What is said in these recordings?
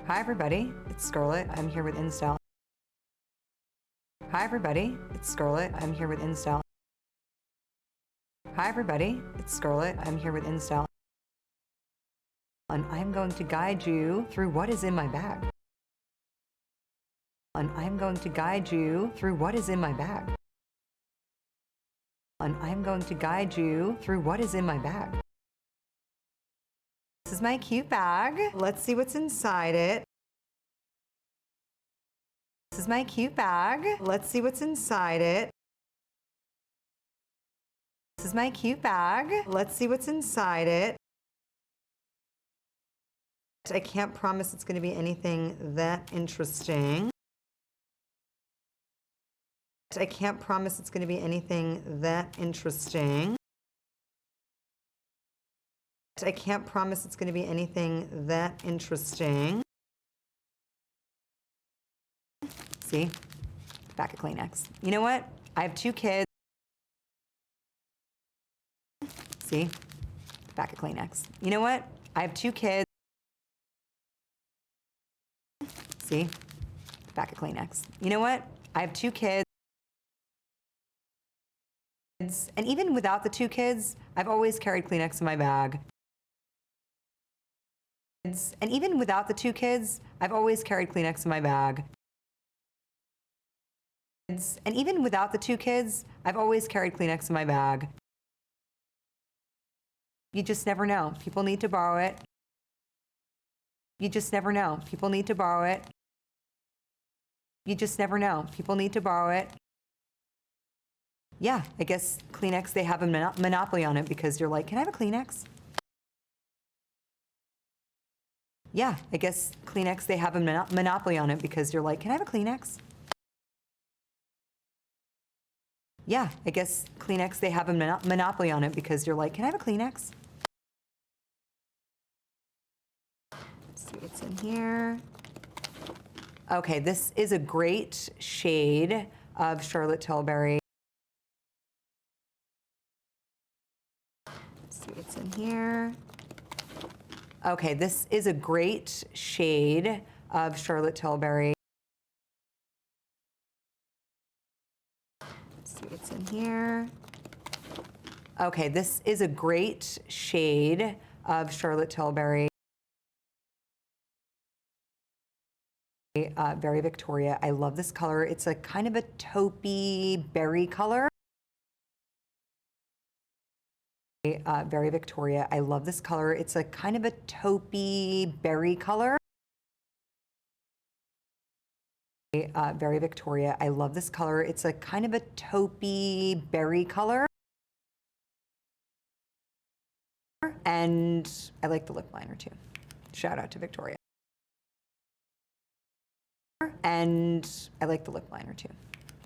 Hi everybody, it's Scarlett. I'm here with InStyle. Hi everybody, it's Scarlett. I'm here with InStyle. Hi everybody, it's Scarlett. I'm here with InStyle. And I'm going to guide you through what is in my bag. And I'm going to guide you through what is in my bag. And I'm going to guide you through what is in my bag. This is my cute bag. Let's see what's inside it. This is my cute bag. Let's see what's inside it. This is my cute bag. Let's see what's inside it. I can't promise it's going to be anything that interesting. I can't promise it's going to be anything that interesting. I can't promise it's going to be anything that interesting. See? Back at Kleenex. You know what? I have 2 kids. See? Back at Kleenex. You know what? I have 2 kids. See? Back at Kleenex. You know what? I have 2 kids. And even without the 2 kids, I've always carried Kleenex in my bag. And even without the 2 kids, I've always carried Kleenex in my bag. And even without the 2 kids, I've always carried Kleenex in my bag. You just never know. People need to borrow it. You just never know. People need to borrow it. You just never know. People need to borrow it. Yeah, I guess Kleenex, they have a monopoly on it because you're like, can I have a Kleenex? Yeah, I guess Kleenex, they have a monopoly on it because you're like, can I have a Kleenex? Yeah, I guess Kleenex, they have a monopoly on it because you're like, can I have a Kleenex? Let's see what's in here. Okay, this is a great shade of Charlotte Tilbury. Let's see what's in here. Okay, this is a great shade of Charlotte Tilbury. Let's see what's in here. Okay, this is a great shade of Charlotte Tilbury. Very Victoria. I love this color. It's a kind of a taupey berry color. Very Victoria. I love this color. It's a kind of a taupey berry color. Very Victoria. I love this color. It's a kind of a taupey berry color. And I like the lip liner too. Shout out to Victoria. And I like the lip liner too.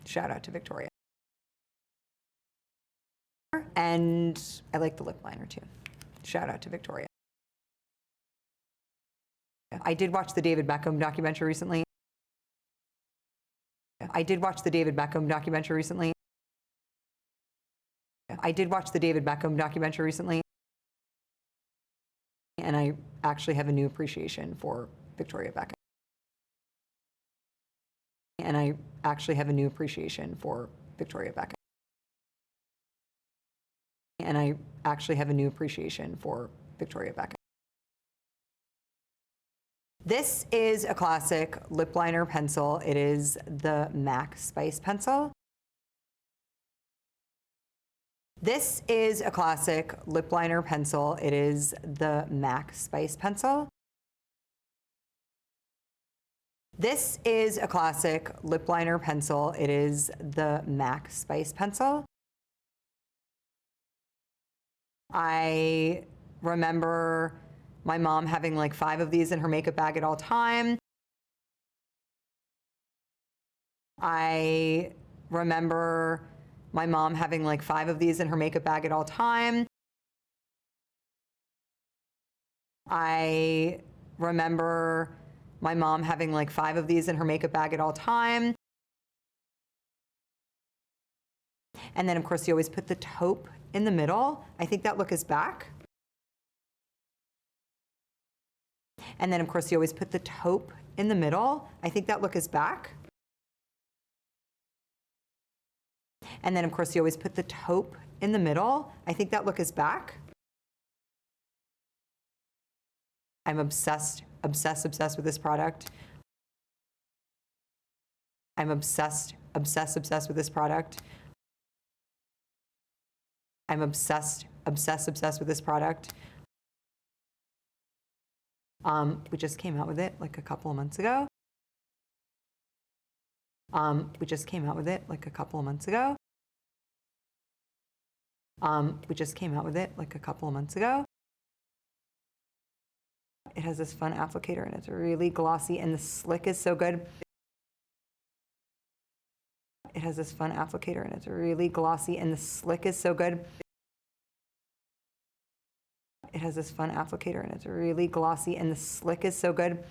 Shout out to Victoria. And I like the lip liner too. Shout out to Victoria. I did watch the David Beckham documentary recently. I did watch the David Beckham documentary recently. I did watch the David Beckham documentary recently. And I actually have a new appreciation for Victoria Beckham. And I actually have a new appreciation for Victoria Beckham. And I actually have a new appreciation for Victoria Beckham. This is a classic lip liner pencil. It is the MAC Spice pencil. This is a classic lip liner pencil. It is the MAC Spice pencil. This is a classic lip liner pencil. It is the MAC Spice pencil. I remember my mom having like 5 of these in her makeup bag at all time. I remember my mom having like 5 of these in her makeup bag at all time. I remember my mom having like 5 of these in her makeup bag at all time. And then of course you always put the taupe in the middle. I think that look is back. And then of course you always put the taupe in the middle. I think that look is back. And then of course you always put the taupe in the middle. I think that look is back. I'm obsessed with this product. I'm obsessed with this product. I'm obsessed with this product. We just came out with it like a couple of months ago. We just came out with it like a couple of months ago. It has this fun applicator and it's really glossy and the slick is so good. It has this fun applicator and it's really glossy and the slick is so good. It has this fun applicator and it's really glossy and the slick is so good.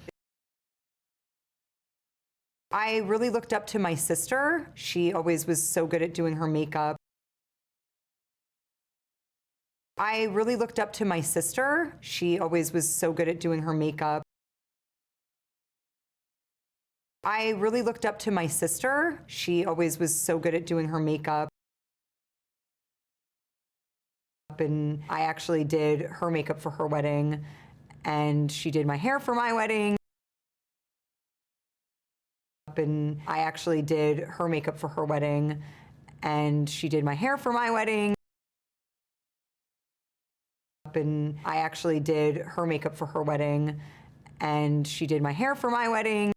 I really looked up to my sister. She always was so good at doing her makeup. I really looked up to my sister. She always was so good at doing her makeup. I really looked up to my sister. She always was so good at doing her makeup. And I actually did her makeup for her wedding, and she did my hair for my wedding. And I actually did her makeup for her wedding, and she did my hair for my wedding. And I actually did her makeup for her wedding, and she did my hair for my wedding.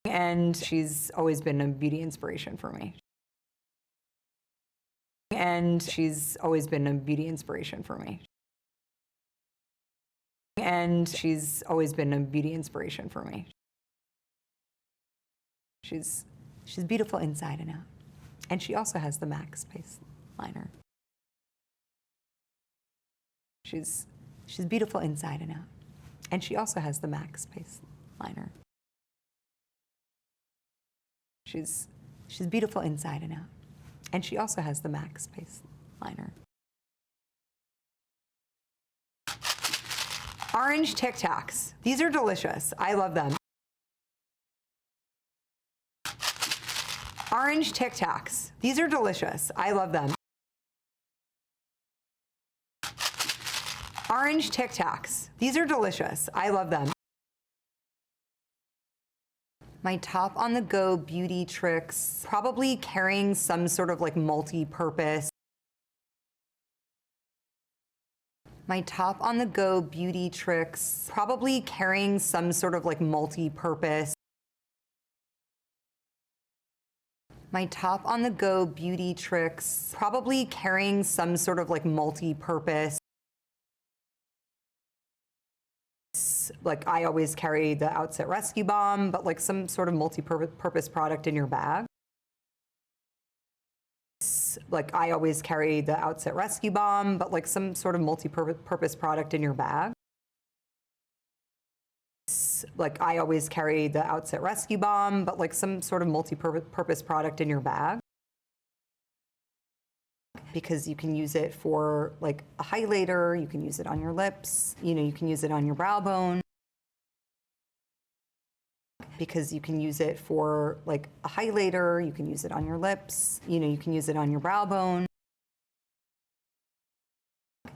And she's always been a beauty inspiration for me. And she's always been a beauty inspiration for me. And she's always been a beauty inspiration for me. She's beautiful inside and out. And she also has the MAC Space liner. She's beautiful inside and out. And she also has the MAC Space liner. She's beautiful inside and out. And she also has the MAC Space liner. Orange Tic Tacs. These are delicious. I love them. Orange Tic Tacs. These are delicious. I love them. Orange Tic Tacs. These are delicious. I love them. My top on the go beauty tricks, probably carrying some sort of like multi-purpose. My top on the go beauty tricks, probably carrying some sort of like multi-purpose. My top on the go beauty tricks, probably carrying some sort of like multi-purpose. Like I always carry the Outset Rescue Balm, but like some sort of multi-purpose product in your bag. Like I always carry the Outset Rescue Balm, but like some sort of multi-purpose product in your bag. Like I always carry the Outset Rescue Balm, but like some sort of multi-purpose product in your bag. Because you can use it for like a highlighter, you can use it on your lips, you can use it on your brow bone. Because you can use it for like a highlighter, you can use it on your lips, you can use it on your brow bone.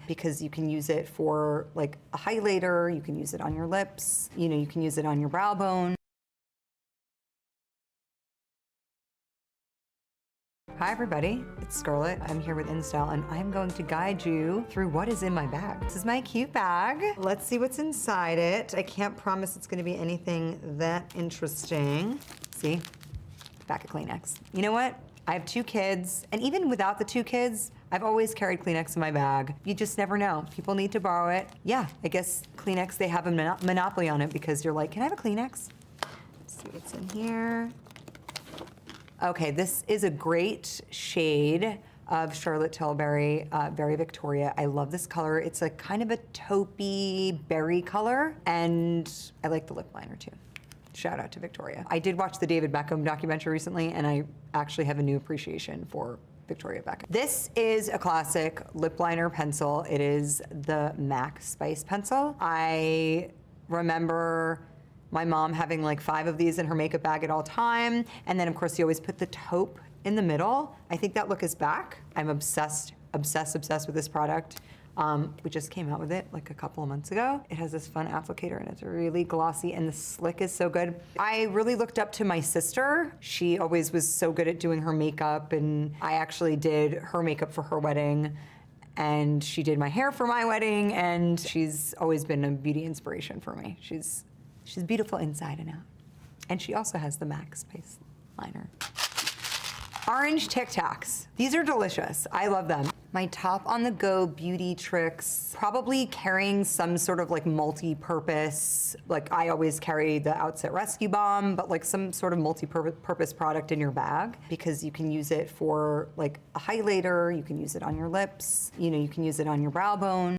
Because you can use it for like a highlighter, you can use it on your lips, you can use it on your brow bone. Hi everybody, it's Scarlett. I'm here with InStyle and I'm going to guide you through what is in my bag. This is my cute bag. Let's see what's inside it. I can't promise it's gonna be anything that interesting. See, pack of Kleenex. You know what? I have 2 kids, and even without the 2 kids, I've always carried Kleenex in my bag. You just never know. People need to borrow it. Yeah, I guess Kleenex, they have a monopoly on it because you're like, can I have a Kleenex? Let's see what's in here. Okay, this is a great shade of Charlotte Tilbury, Very Victoria. I love this color. It's a kind of a taupey berry color, and I like the lip liner too. Shout out to Victoria. I did watch the David Beckham documentary recently, and I actually have a new appreciation for Victoria Beckham. This is a classic lip liner pencil. It is the MAC Spice pencil. I remember my mom having like 5 of these in her makeup bag at all time. And then of course you always put the taupe in the middle. I think that look is back. I'm obsessed with this product. We just came out with it like a couple of months ago. It has this fun applicator and it's really glossy and the slick is so good. I really looked up to my sister. She always was so good at doing her makeup, and I actually did her makeup for her wedding, and she did my hair for my wedding, and she's always been a beauty inspiration for me. She's beautiful inside and out. And she also has the MAC Spice liner. Orange Tic Tacs. These are delicious. I love them. My top on the go beauty tricks, probably carrying some sort of like multi-purpose, like I always carry the Outset Rescue Balm, but like some sort of multi-purpose product in your bag, because you can use it for like a highlighter, you can use it on your lips, you know, you can use it on your brow bone.